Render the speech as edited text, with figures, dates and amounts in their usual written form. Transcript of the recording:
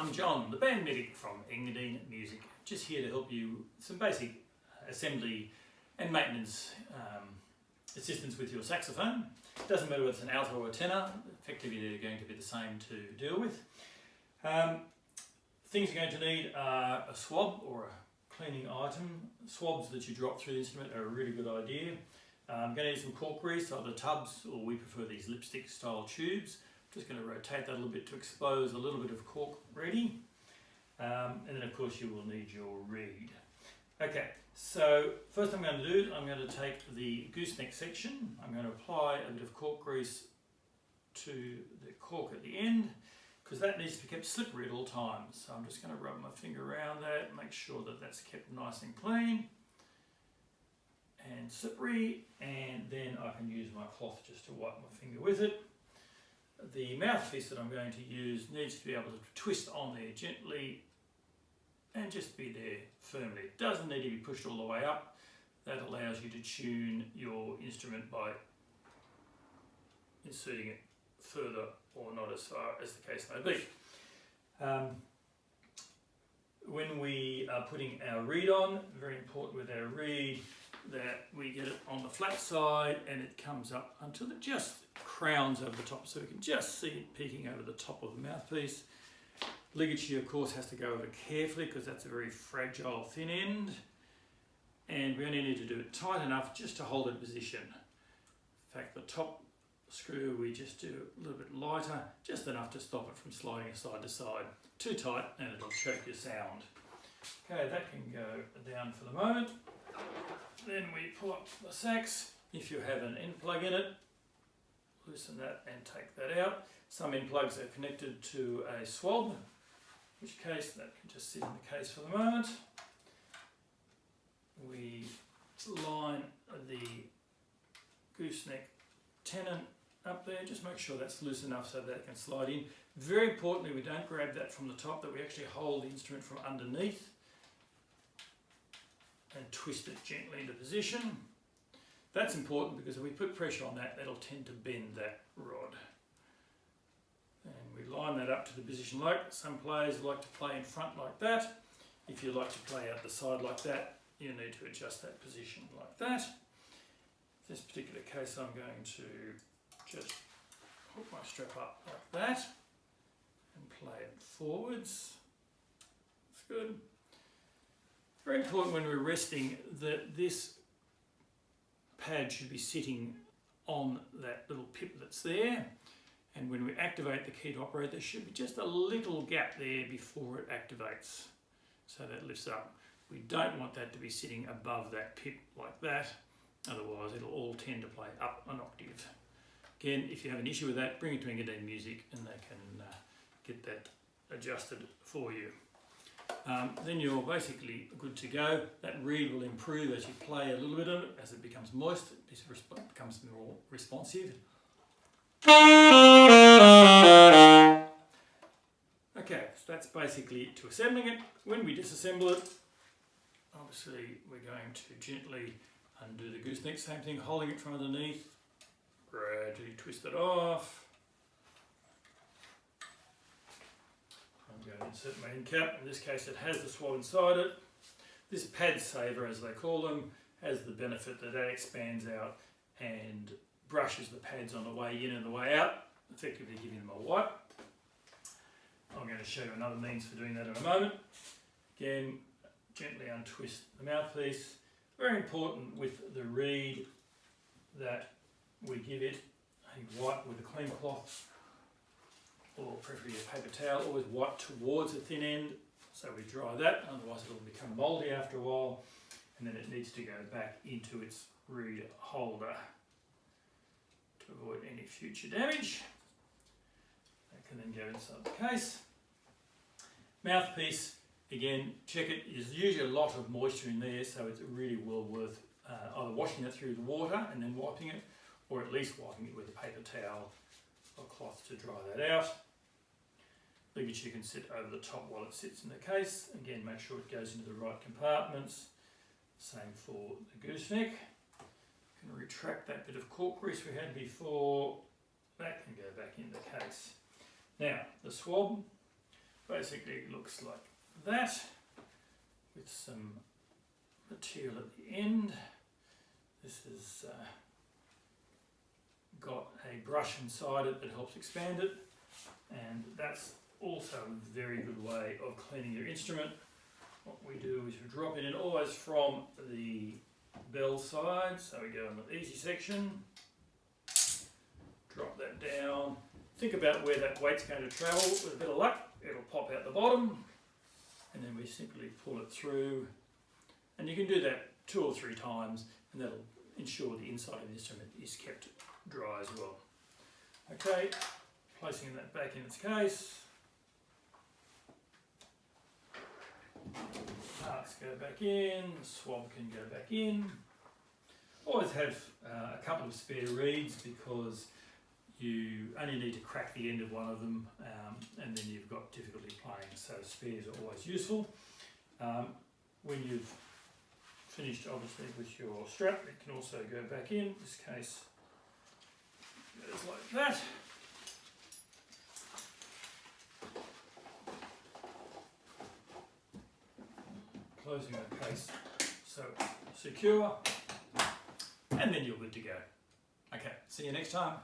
I'm John, the band medic from Engadine Music, just here to help you with some basic assembly and maintenance assistance with your saxophone. It doesn't matter whether it's an alto or a tenor, effectively they're going to be the same to deal with. Things you're going to need are a swab or a cleaning item. Swabs that you drop through the instrument are a really good idea. I'm going to need some cork grease, either tubs, or we prefer these lipstick style tubes. Just going to rotate that a little bit to expose a little bit of cork ready. And then of course you will need your reed. Okay, so first I'm going to do, I'm going to take the gooseneck section. I'm going to apply a bit of cork grease to the cork at the end, because that needs to be kept slippery at all times. So I'm just going to rub my finger around that, make sure that that's kept nice and clean and slippery, and then I can use my cloth just to wipe my finger with it. The mouthpiece that I'm going to use needs to be able to twist on there gently and just be there firmly. It doesn't need to be pushed all the way up. That allows you to tune your instrument by inserting it further or not as far as the case may be. When we are putting our reed on, very important with our reed that we get it on the flat side and it comes up until it just crowns over the top, so we can just see it peeking over the top of the mouthpiece. Ligature of course has to go over carefully because that's a very fragile thin end, and we only need to do it tight enough just to hold it in position. In fact, the top screw we just do a little bit lighter, just enough to stop it from sliding side to side. Too tight and it'll choke your sound. Okay, that can go down for the moment. Then we pull up the sax. If you have an end plug in it, loosen that and take that out. Some end plugs are connected to a swab, in which case that can just sit in the case for the moment. We line the gooseneck tenon up there, just make sure that's loose enough so that it can slide in. Very importantly, we don't grab that from the top, that we actually hold the instrument from underneath and twist it gently into position. That's important because if we put pressure on that, that'll tend to bend that rod. And we line that up to the position like some players like to play in front like that. If you like to play out the side like that, you need to adjust that position like that. In this particular case, I'm going to just hook my strap up like that and play it forwards. That's good. Very important when we're resting that this pad should be sitting on that little pip that's there, and when we activate the key to operate, there should be just a little gap there before it activates, so that lifts up. We don't want that to be sitting above that pip like that, otherwise it'll all tend to play up an octave. Again, if you have an issue with that, bring it to Engadine Music and they can get that adjusted for you. Then you're basically good to go. That reed will improve as you play a little bit of it. As it becomes moist, it becomes more responsive. Okay, so that's basically to assembling it. When we disassemble it, obviously we're going to gently undo the gooseneck, same thing, holding it from underneath, gradually twist it off. I'm going to insert my end cap. In this case it has the swab inside it. This pad saver, as they call them, has the benefit that that expands out and brushes the pads on the way in and the way out, effectively giving them a wipe. I'm going to show you another means for doing that in a moment. Again, gently untwist the mouthpiece. Very important with the reed that we give it a wipe with a clean cloth, or preferably a paper towel. Always wipe towards the thin end so we dry that, otherwise it will become mouldy after a while, and then it needs to go back into its reed holder to avoid any future damage. That can then go inside the case. Mouthpiece, again, check it. There's usually a lot of moisture in there, so it's really well worth either washing it through the water and then wiping it, or at least wiping it with a paper towel or cloth to dry that out. Ligature can sit over the top while it sits in the case. Again, make sure it goes into the right compartments. Same for the gooseneck. You can retract that bit of cork grease we had before. That can go back in the case. Now, the swab. basically looks like that, with some material at the end. This has got a brush inside it that helps expand it, and that's also a very good way of cleaning your instrument. What we do is we drop it in always from the bell side, so we go in the easy section, drop that down, think about where that weight's going to travel. With a bit of luck it'll pop out the bottom, and then we simply pull it through, and you can do that 2 or 3 times, and that'll ensure the inside of the instrument is kept dry as well. Okay, placing that back in its case. Parts go back in, the swab can go back in. Always have a couple of spare reeds, because you only need to crack the end of one of them, and then you've got difficulty playing, so spares are always useful. When you've finished obviously with your strap, it can also go back in. In this case it goes like that. Closing the case so it's secure, and then you're good to go. Okay, see you next time.